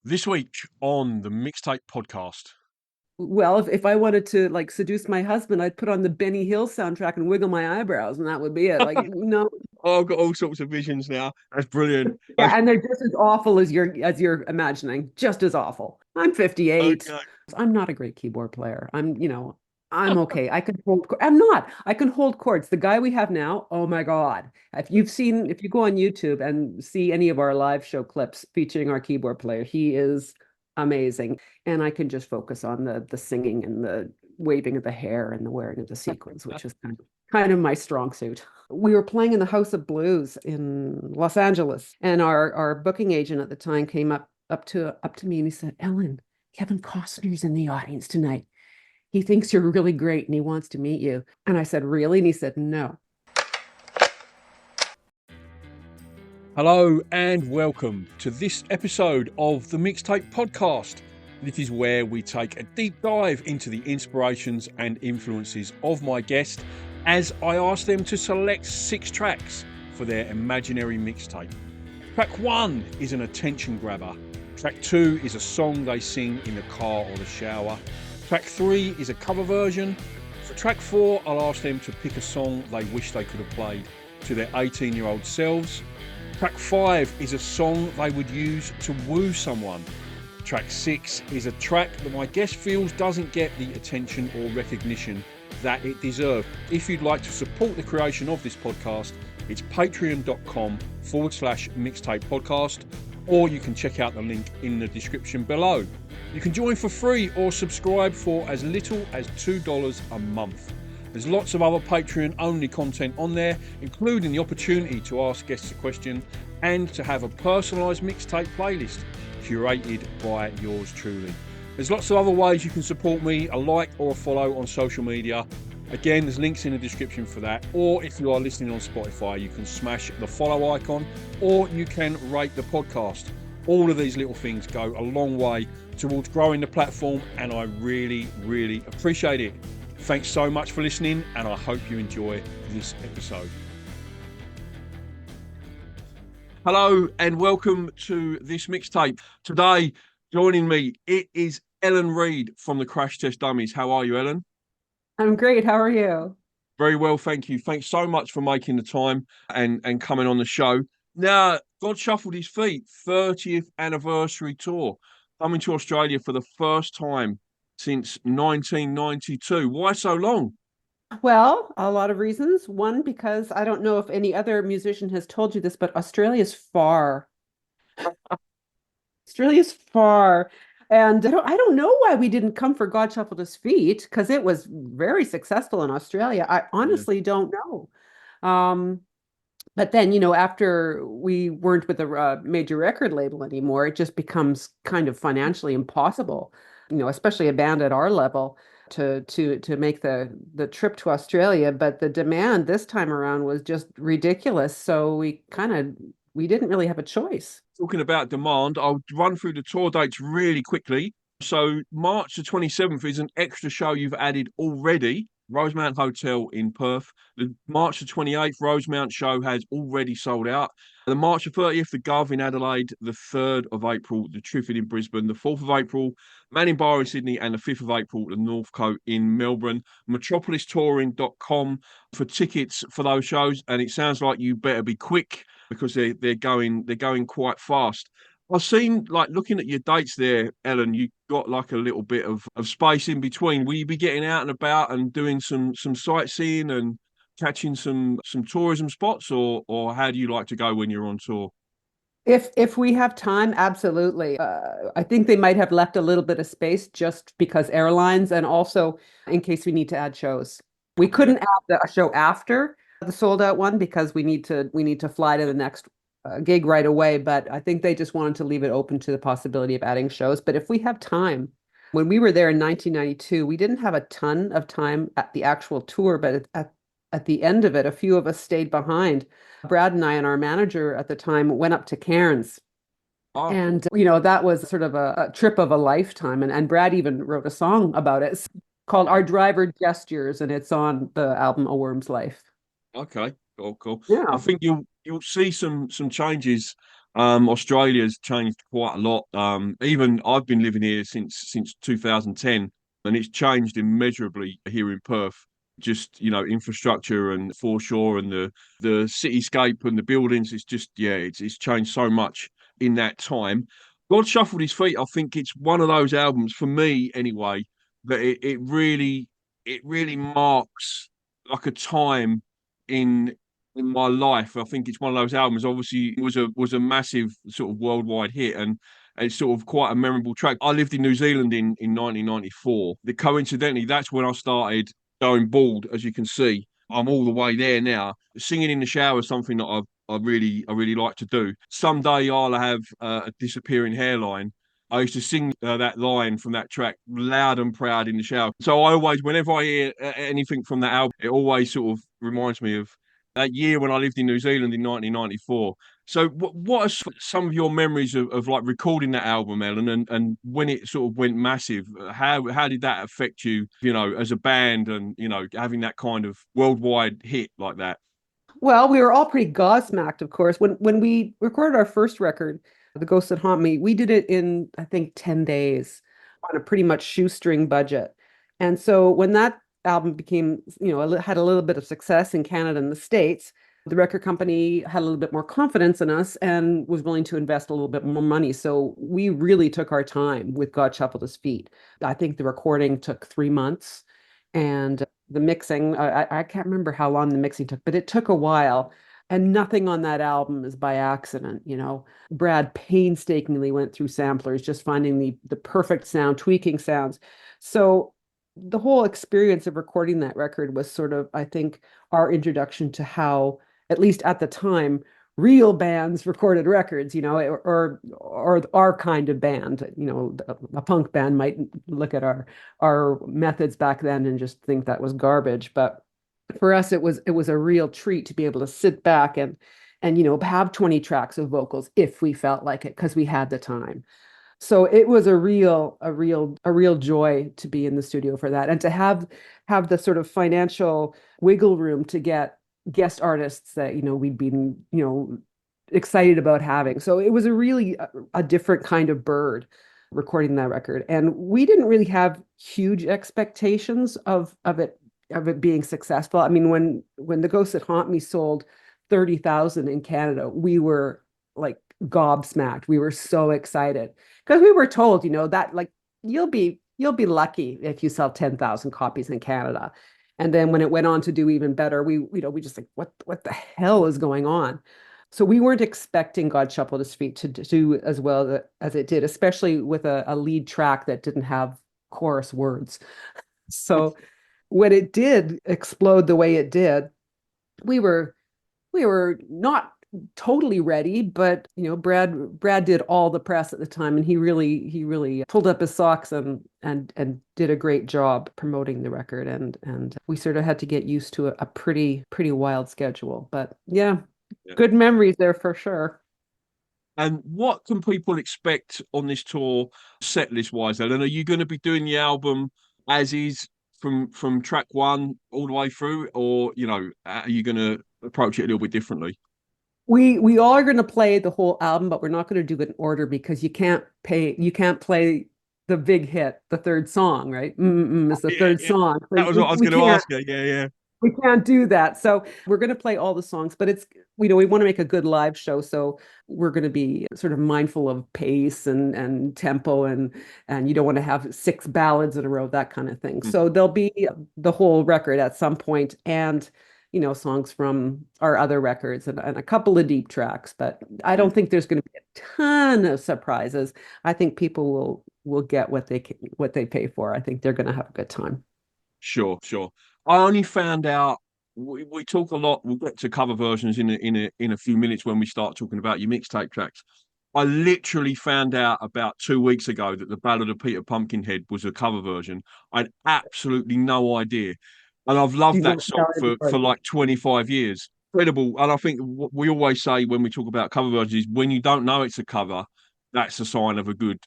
This week on the Mixtape podcast. Well, if I wanted to like seduce my husband, I'd put on the Benny Hill soundtrack and wiggle my eyebrows, and that would be it. Like, no, Oh, I've got all sorts of visions now. That's brilliant. yeah, and they're just as awful as you're imagining, just as awful. I'm 58. Okay. I'm not a great keyboard player. I'm okay. I can hold. I'm not. I can hold chords. The guy we have now, oh my God! If you go on YouTube and see any of our live show clips featuring our keyboard player, he is amazing. And I can just focus on the singing and the waving of the hair and the wearing of the sequins, which is kind of my strong suit. We were playing in the House of Blues in Los Angeles, and our booking agent at the time came up to me and he said, "Ellen, Kevin Costner's in the audience tonight. He thinks you're really great and he wants to meet you." And I said, "Really?" And he said, "No." Hello and welcome to this episode of the Mixtape podcast. This is where we take a deep dive into the inspirations and influences of my guest as I ask them to select 6 tracks for their imaginary mixtape. Track 1 is an attention grabber. Track 2 is a song they sing in the car or the shower. Track 3 is a cover version. For track 4, I'll ask them to pick a song they wish they could have played to their 18-year-old selves. Track 5 is a song they would use to woo someone. Track 6 is a track that my guest feels doesn't get the attention or recognition that it deserves. If you'd like to support the creation of this podcast, it's patreon.com/mixtape podcast, or you can check out the link in the description below. You can join for free or subscribe for as little as $2 a month. There's lots of other Patreon-only content on there, including the opportunity to ask guests a question and to have a personalised mixtape playlist curated by yours truly. There's lots of other ways you can support me, a like or a follow on social media. Again, there's links in the description for that. Or if you are listening on Spotify, you can smash the follow icon or you can rate the podcast. All of these little things go a long way towards growing the platform, and I really, really appreciate it. Thanks so much for listening, and I hope you enjoy this episode. Hello and welcome to this mixtape. Today, joining me, it is Ellen Reid from the Crash Test Dummies. How are you, Ellen? I'm great. How are you? Very well, thank you. Thanks so much for making the time and coming on the show. Now, God Shuffled His Feet, 30th anniversary tour, coming to Australia for the first time since 1992. Why so long? Well, a lot of reasons. One, because I don't know if any other musician has told you this, but Australia's far. Australia's far. And I don't know why we didn't come for God Shuffled His Feet, because it was very successful in Australia. I Yeah. honestly don't know. Um, but then, after we weren't with a major record label anymore, it just becomes kind of financially impossible, especially a band at our level to make the trip to Australia. But the demand this time around was just ridiculous. So we didn't really have a choice. Talking about demand, I'll run through the tour dates really quickly. So March the 27th is an extra show you've added already. Rosemount Hotel in Perth. The March the 28th Rosemount show has already sold out. The March the 30th, the Gov in Adelaide. The 3rd of April, the Triffid in Brisbane. The 4th of April, Manning Bar in Sydney. And the 5th of April, the Northcote in Melbourne. Metropolistouring.com for tickets for those shows. And it sounds like you better be quick because they're going quite fast. I've seen, like, looking at your dates there, Ellen, you got like a little bit of space in between. Will you be getting out and about and doing some sightseeing and catching some tourism spots, or how do you like to go when you're on tour? If we have time, absolutely. I think they might have left a little bit of space just because airlines and also in case we need to add shows. We Okay. couldn't add a show after the sold out one because we need to fly to the next gig right away. But I think they just wanted to leave it open to the possibility of adding shows. But if we have time, when we were there in 1992, we didn't have a ton of time at the actual tour, but at the end of it, a few of us stayed behind. Brad and I and our manager at the time went up to Cairns. Oh, cool. And, that was sort of a trip of a lifetime. And Brad even wrote a song about it called Our Driver Gestures, and it's on the album A Worm's Life. Okay. Cool. Cool. I Yeah. think you'll see some changes Australia's changed quite a lot. Even I've been living here since 2010, and it's changed immeasurably here in Perth. Just infrastructure and foreshore and the cityscape and the buildings. It's just it's changed so much in that time. God Shuffled His Feet. I think it's one of those albums for me anyway that it really marks like a time in in my life. I think it's one of those albums. Obviously, it was a massive sort of worldwide hit, and it's sort of quite a memorable track. I lived in New Zealand in 1994. Coincidentally, that's when I started going bald, as you can see. I'm all the way there now. Singing in the shower is something that I really like to do. Someday I'll have a disappearing hairline. I used to sing that line from that track loud and proud in the shower. So I always, whenever I hear anything from that album, it always sort of reminds me of that year when I lived in New Zealand in 1994. So, what are some of your memories of like recording that album, Ellen, and when it sort of went massive? How did that affect you, as a band, and having that kind of worldwide hit like that? Well, we were all pretty gobsmacked, of course. When we recorded our first record, The Ghosts That Haunt Me, we did it in, I think, 10 days on a pretty much shoestring budget. And so when that album became, had a little bit of success in Canada and the States, the record company had a little bit more confidence in us and was willing to invest a little bit more money. So we really took our time with God Shuffled His Feet. I think the recording took 3 months. And the mixing, I can't remember how long the mixing took, but it took a while. And nothing on that album is by accident, Brad painstakingly went through samplers, just finding the perfect sound, tweaking sounds. So the whole experience of recording that record was sort of, I think, our introduction to how, at least at the time, real bands recorded records, or our kind of band. A punk band might look at our methods back then and just think that was garbage. But for us, it was a real treat to be able to sit back and have 20 tracks of vocals if we felt like it because we had the time. So it was a real joy to be in the studio for that and to have the sort of financial wiggle room to get guest artists that we'd been excited about having. So it was a different kind of bird recording that record, and we didn't really have huge expectations of it being successful. I mean, when The Ghosts That Haunt Me sold 30,000 in Canada, we were like gobsmacked. We were so excited because we were told, that like you'll be lucky if you sell 10,000 copies in Canada. And then when it went on to do even better, we just like, what the hell is going on? So we weren't expecting God Shuffled His Feet to do as well as it did, especially with a lead track that didn't have chorus words. So when it did explode the way it did, we were we were not totally ready, but Brad did all the press at the time, and he really pulled up his socks and did a great job promoting the record, and we sort of had to get used to a pretty wild schedule. But yeah, Yeah. good memories there for sure. And what can people expect on this tour, set list wise, Ellen? Are you going to be doing the album as is from track one all the way through, or are you going to approach it a little bit differently? We all are going to play the whole album, but we're not going to do it in order because you can't play the big hit, the third song, right? Is the Yeah, third yeah. song. So That was what I was we going to can't ask you. Yeah, yeah. we can't do that. So we're going to play all the songs, but we want to make a good live show, so we're going to be sort of mindful of pace and tempo, and you don't want to have six ballads in a row, that kind of thing. Mm, So there'll be the whole record at some point, and songs from our other records, and a couple of deep tracks. But I mm. don't think there's going to be a ton of surprises. I think people will get what they pay for. I think they're going to have a good time. Sure, sure. I only found out we talk a lot. We'll get to cover versions in a few minutes when we start talking about your mixtape tracks. I literally found out about 2 weeks ago that the Ballad of Peter Pumpkinhead was a cover version. I had absolutely no idea, and I've loved You've that never song done it for before. like 25 years. Incredible, and I think what we always say when we talk about cover versions is when you don't know it's a cover, that's a sign of a good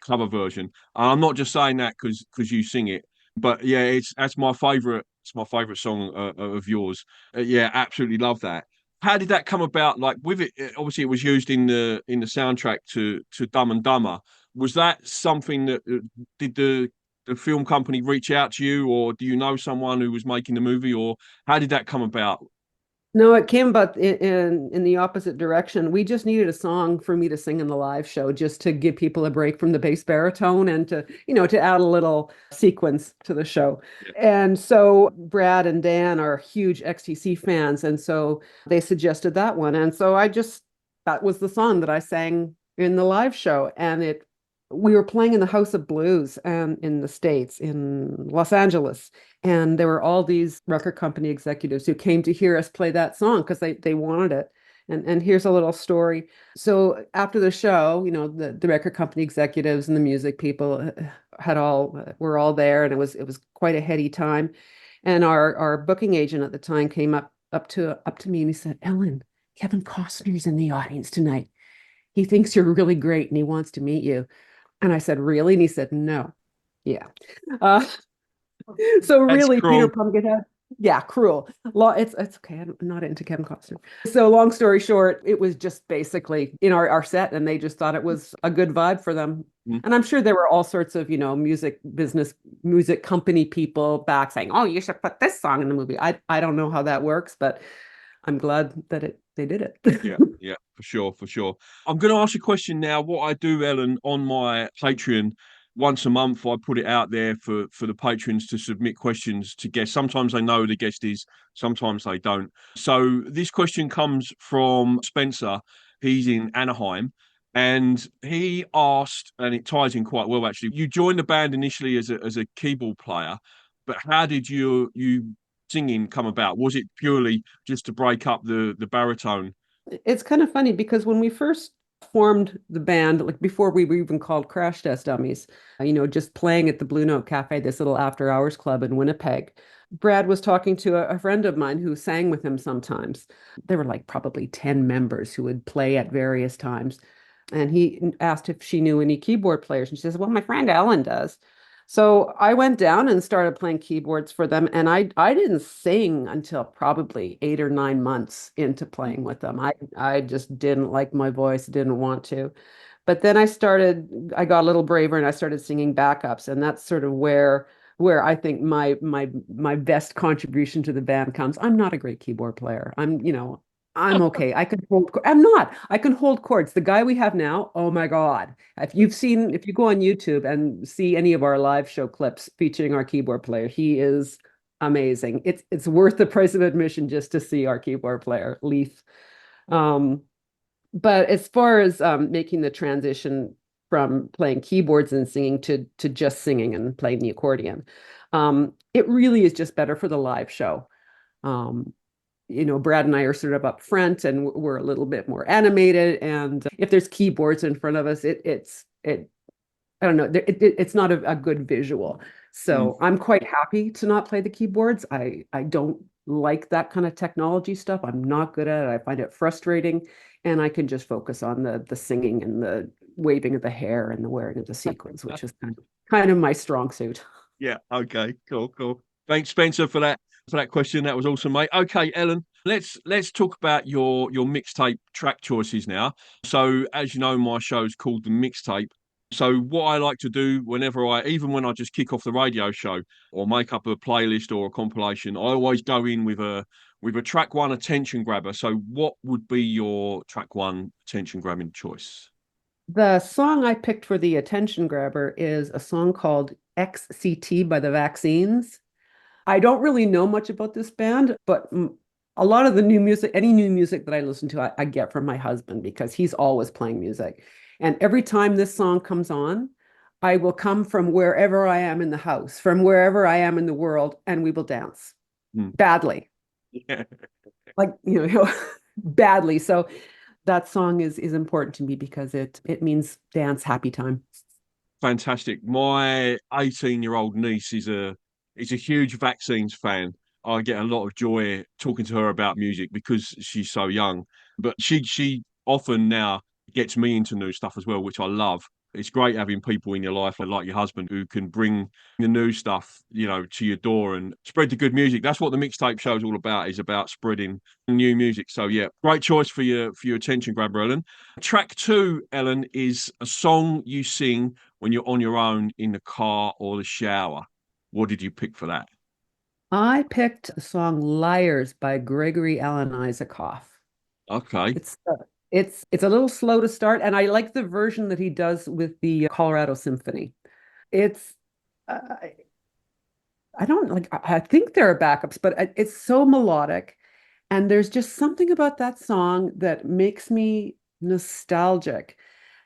cover version. And I'm not just saying that because you sing it, but yeah, that's my favorite. It's my favorite song of yours. Yeah, absolutely love that. how did that come about? Like with it, obviously it was used in the soundtrack to Dumb and Dumber. Was that something that did the film company reach out to you, or do you know someone who was making the movie, or how did that come about? No, it came about in the opposite direction. We just needed a song for me to sing in the live show, just to give people a break from the bass baritone and to, to add a little sequence to the show. Yeah. And so Brad and Dan are huge XTC fans, and so they suggested that one. And so that was the song that I sang in the live show, and it we were playing in the House of Blues and in the States, in Los Angeles. And there were all these record company executives who came to hear us play that song because they wanted it. And here's a little story. So after the show, the record company executives and the music people were all there, and it was quite a heady time. And our booking agent at the time came up to me and he said, "Ellen, Kevin Costner's in the audience tonight. He thinks you're really great and he wants to meet you." And I said, "Really?" And he said, "No." Yeah. Uh, so That's really, Peter cruel. Pumpkinhead, yeah, cruel. It's okay. I'm not into Kevin Costner. So long story short, it was just basically in our set, and they just thought it was a good vibe for them. Mm. And I'm sure there were all sorts of, music company people back saying, "Oh, you should put this song in the movie." I don't know how that works, but I'm glad that they did it. Yeah, yeah, for sure, for sure. I'm going to ask a question now. What I do, Ellen, on my Patreon, once a month, I put it out there for the patrons to submit questions to guests. Sometimes they know who the guest is, sometimes they don't. So this question comes from Spencer. He's in Anaheim. And he asked, and it ties in quite well actually. You joined the band initially as a keyboard player, but how did you singing come about? Was it purely just to break up the baritone? It's kind of funny because when we first formed the band, like before we were even called Crash Test Dummies, just playing at the Blue Note Cafe, this little after hours club in Winnipeg, Brad was talking to a friend of mine who sang with him sometimes. There were like probably 10 members who would play at various times. And he asked if she knew any keyboard players. And she says, "Well, my friend Ellen does." So I went down and started playing keyboards for them, and I didn't sing until probably 8 or 9 months into playing with them. I just didn't like my voice, didn't want to. But then I got a little braver and I started singing backups, and that's sort of where I think my best contribution to the band comes. I'm not a great keyboard player. I'm okay. I'm not. I can hold chords. The guy we have now, oh my God. If you go on YouTube and see any of our live show clips featuring our keyboard player, he is amazing. It's worth the price of admission just to see our keyboard player, Leith. Um, but as far as making the transition from playing keyboards and singing to just singing and playing the accordion, it really is just better for the live show. Um, Brad and I are sort of up front and we're a little bit more animated. And if there's keyboards in front of us, I don't know, it's not a good visual. Mm. So I'm quite happy to not play the keyboards. I don't like that kind of technology stuff. I'm not good at it. I find it frustrating. And I can just focus on the singing and the waving of the hair and the wearing of the sequins, which is kind of my strong suit. Yeah. Okay. Cool. Cool. Thanks, Spencer, for that question. That was awesome, mate. Okay, Ellen, let's talk about your mixtape track choices now. So, as you know, my show's called the Mixtape. So, what I like to do even when I just kick off the radio show or make up a playlist or a compilation, I always go in with a track one attention grabber. So, what would be your track one attention grabbing choice? The song I picked for the attention grabber is a song called XCT by the Vaccines. I don't really know much about this band, but a lot of the new music, any new music that I listen to, I get from my husband because he's always playing music. And every time this song comes on, I will come from wherever I am in the house, from wherever I am in the world, and we will dance Hmm. badly, Yeah. like, badly. So that song is important to me because it means dance, happy time. Fantastic. My 18-year-old niece is a huge vaccines fan. I get a lot of joy talking to her about music because she's so young. But she often now gets me into new stuff as well, which I love. It's great having people in your life like your husband who can bring the new stuff, to your door and spread the good music. That's what the mixtape show is all about, is about spreading new music. So yeah, great choice for your attention grabber, Ellen. Track two, Ellen, is a song you sing when you're on your own in the car or the shower. What did you pick for that? I picked the song Liars by Gregory Alan Isakov. Okay. It's a little slow to start, and I like the version that he does with the Colorado Symphony. It's I I don't like I think there are backups, but it's so melodic, and there's just something about that song that makes me nostalgic.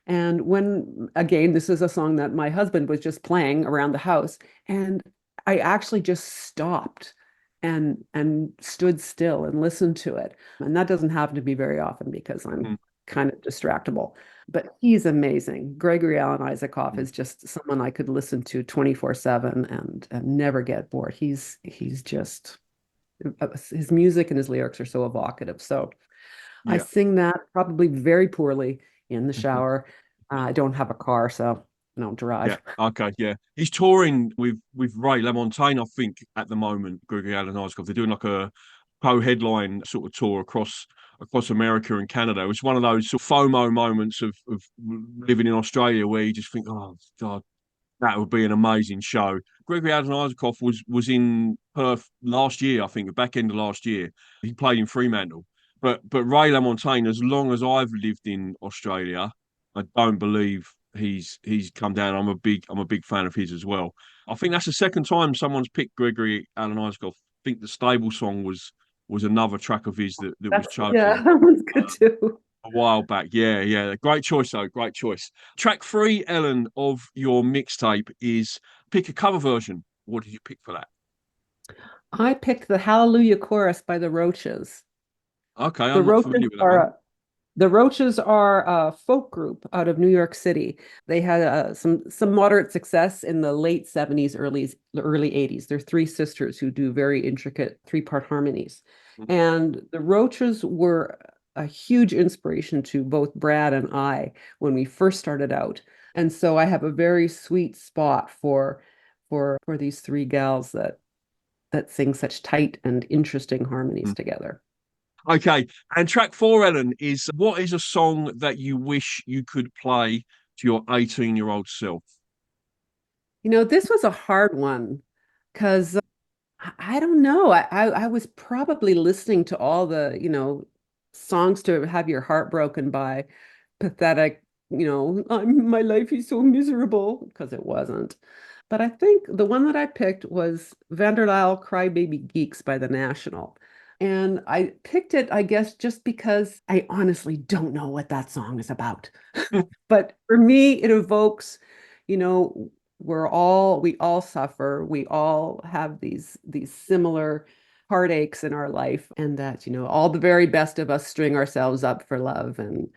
And when, again, this is a song that my husband was just playing around the house, and I actually just stopped and stood still and listened to it. And that doesn't happen to me very often because I'm Mm, kind of distractible. But he's amazing. Gregory Alan Isakov mm, is just someone I could listen to 24/7 and never get bored. He's just his music and his lyrics are so evocative. So I yeah. sing that probably very poorly in the shower. I don't have a car, so I don't Yeah. drive. Okay. Yeah. He's touring with Ray LaMontagne, I think, at the moment. Gregory Alan Isakov. They're doing like a co-headline sort of tour across America and Canada. It's one of those sort of FOMO moments of living in Australia where you just think, oh God, that would be an amazing show. Gregory Alan Isakov was in Perth last year, I think, the back end of last year. He played in Fremantle. But Ray LaMontagne, as long as I've lived in Australia, I don't believe he's come down. I'm a big fan of his as well. I think that's the second time someone's picked Gregory Alan Isakov. I think the Stable song was another track of his that was Yeah, chosen that one's good too. a while back. Yeah, yeah. Great choice, though. Great choice. Track three, Ellen, of your mixtape is pick a cover version. What did you pick for that? I picked the Hallelujah Chorus by the Roaches. Okay, The I'm not Roaches familiar with that one. are The Roaches are a folk group out of New York City. They had some moderate success in the late 70s, early 80s. They're three sisters who do very intricate three-part harmonies. Mhm. And the Roaches were a huge inspiration to both Brad and I when we first started out. And so I have a very sweet spot for these three gals that sing such tight and interesting harmonies together. Okay, and track four, Ellen, is what is a song that you wish you could play to your 18-year-old self? This was a hard one because I don't know. I was probably listening to all the, songs to have your heart broken by, pathetic, my life is so miserable, because it wasn't. But I think the one that I picked was Vanderlyle Crybaby Geeks by The National. And I picked it, I guess, just because I honestly don't know what that song is about. But for me, it evokes, you know, we all suffer. We all have these similar heartaches in our life, and that, all the very best of us string ourselves up for love. And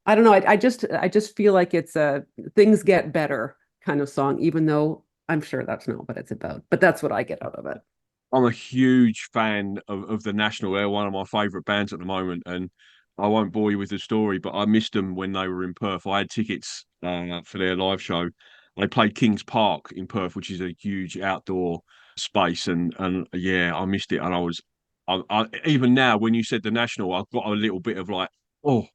I don't know, I just feel like it's a things get better kind of song, even though I'm sure that's not what it's about. But that's what I get out of it. I'm a huge fan of the National. They're one of my favourite bands at the moment, and I won't bore you with the story, but I missed them when they were in Perth. I had tickets for their live show. They played Kings Park in Perth, which is a huge outdoor space, and yeah, I missed it. And even now, when you said the National, I've got a little bit of like, oh,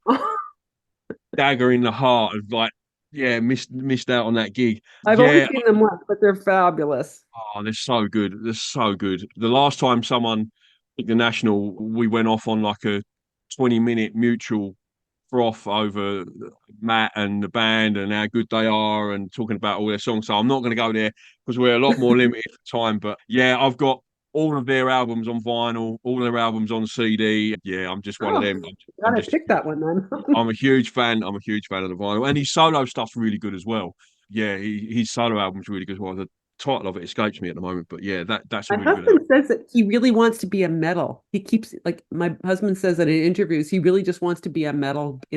dagger in the heart of like, yeah, missed out on that gig. I've only Yeah, seen them once, but they're fabulous. oh, they're so good. They're so good. The last time someone picked the National, we went off on like a 20-minute mutual froth over Matt and the band and how good they are and talking about all their songs. So I'm not going to go there because we're a lot more limited for time. But yeah, I've got all of their albums on vinyl, all their albums on CD. Yeah, I'm just one of Oh, them. I'm gotta just pick that one then. I'm a huge fan. I'm a huge fan of the vinyl, and his solo stuff's really good as well. Yeah, his solo album's really good as well. The title of it escapes me at the moment, but yeah, that's a My really good album. husband says that he really wants to be a metal. He keeps like my husband says that in interviews, he really just wants to be in a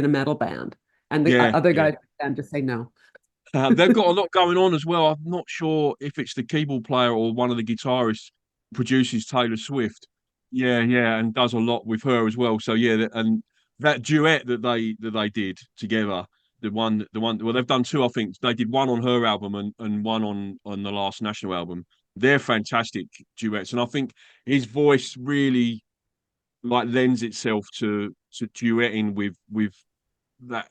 metal band, and the Yeah, other yeah. guys and just say no. They've got a lot going on as well. I'm not sure if it's the keyboard player or one of the guitarists produces Taylor Swift. Yeah, yeah, and does a lot with her as well. So yeah, and that duet that they did together Well, they've done two. I think they did one on her album and one on the last National album. They're fantastic duets, and I think his voice really like lends itself to duetting with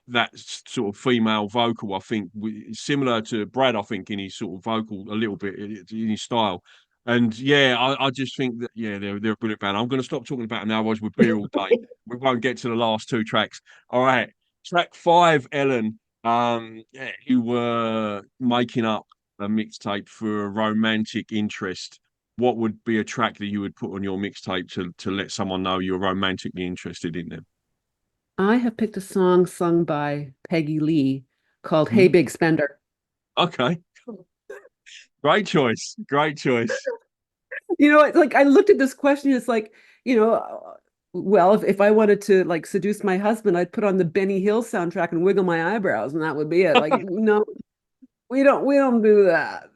that sort of female vocal. I think similar to Brad. I think in his sort of vocal a little bit in his style. And yeah, I just think that they're a brilliant band. I'm going to stop talking about them now, otherwise we'll be here all day. We won't get to the last two tracks. All right, track 5, Ellen. You were making up a mixtape for a romantic interest. What would be a track that you would put on your mixtape to let someone know you're romantically interested in them? I have picked a song sung by Peggy Lee called Hey Hmm? Big Spender. Okay, great choice. Great choice. It's like I looked at this question, it's like, well, if I wanted to like seduce my husband, I'd put on the Benny Hill soundtrack and wiggle my eyebrows, and that would be it. Like, no, we don't do that.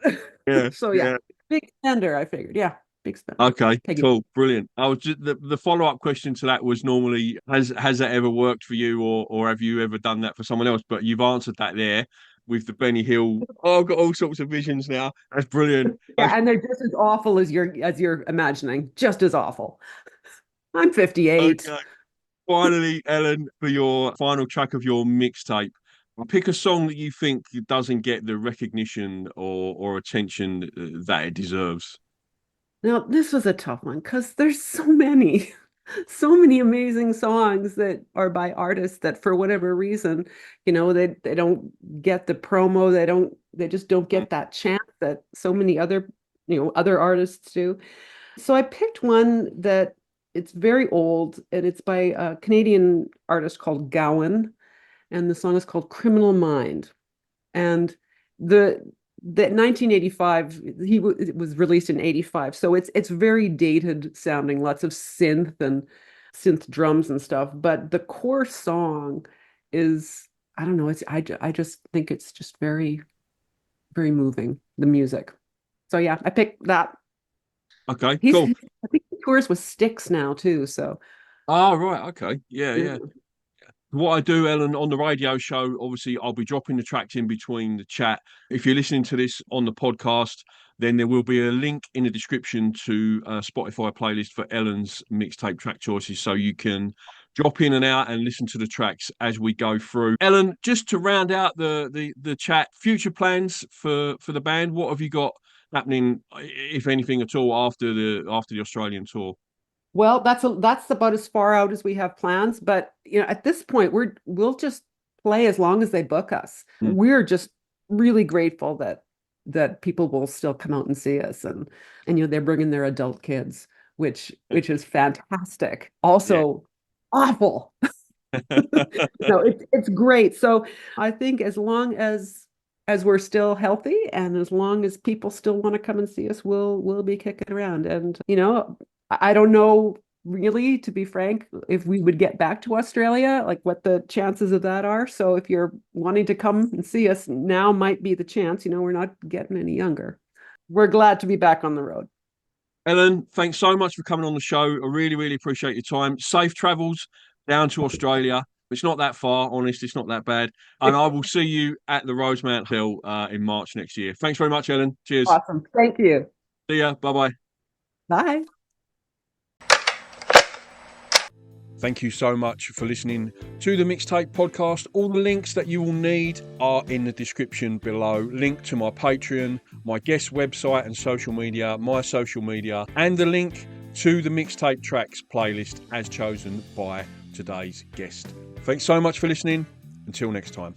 Yeah, So yeah, yeah. Big Spender, I figured. Yeah, Big Spender. Okay, Peggy. cool, brilliant. I was just the follow-up question to that was normally has that ever worked for you or have you ever done that for someone else? But you've answered that there with the Benny Hill. Oh, I've got all sorts of visions now. That's brilliant. Yeah, and they're just as awful as you're imagining. Just as awful. I'm 58. Okay. Finally, Ellen, for your final track of your mixtape, pick a song that you think doesn't get the recognition or attention that it deserves. Now, this was a tough one because there's so many, so many amazing songs that are by artists that for whatever reason, they don't get the promo, they just don't get that chance that so many other artists do. So I picked one that it's very old and it's by a Canadian artist called Gowan, and the song is called Criminal Mind. And the the 1985 it was released in 85, so it's very dated sounding, lots of synth drums and stuff, but the core song is, I don't know, I just think it's just very, very moving, the music. So yeah, I picked that. Okay, He's cool. I think he tours with Styx now too, so Oh, right. Okay. Yeah, yeah. yeah. What I do, Ellen, on the radio show, obviously, I'll be dropping the tracks in between the chat. If you're listening to this on the podcast, then there will be a link in the description to a Spotify playlist for Ellen's mixtape track choices, so you can drop in and out and listen to the tracks as we go through. Ellen, just to round out the chat, future plans for the band. What have you got happening, if anything at all, after the Australian tour? Well, that's about as far out as we have plans, but at this point we'll just play as long as they book us. Mm. We're just really grateful that people will still come out and see us, and they're bringing their adult kids, which is fantastic. Yeah. Also awful. It's great. So I think as long as we're still healthy and as long as people still want to come and see us, we'll be kicking around. And I don't know really, to be frank, if we would get back to Australia, like what the chances of that are. So if you're wanting to come and see us, now might be the chance. We're not getting any younger. We're glad to be back on the road. Ellen, thanks so much for coming on the show. I really, really appreciate your time. Safe travels down to Australia. It's not that far, honest. It's not that bad. And I will see you at the Rosemount Hill in March next year. Thanks very much, Ellen. Cheers. Awesome. Thank you. See ya. Bye bye. Bye. Thank you so much for listening to the Mixtape podcast. All the links that you will need are in the description below. Link to my Patreon, my guest website and social media, my social media, and the link to the Mixtape tracks playlist as chosen by today's guest. Thanks so much for listening. Until next time.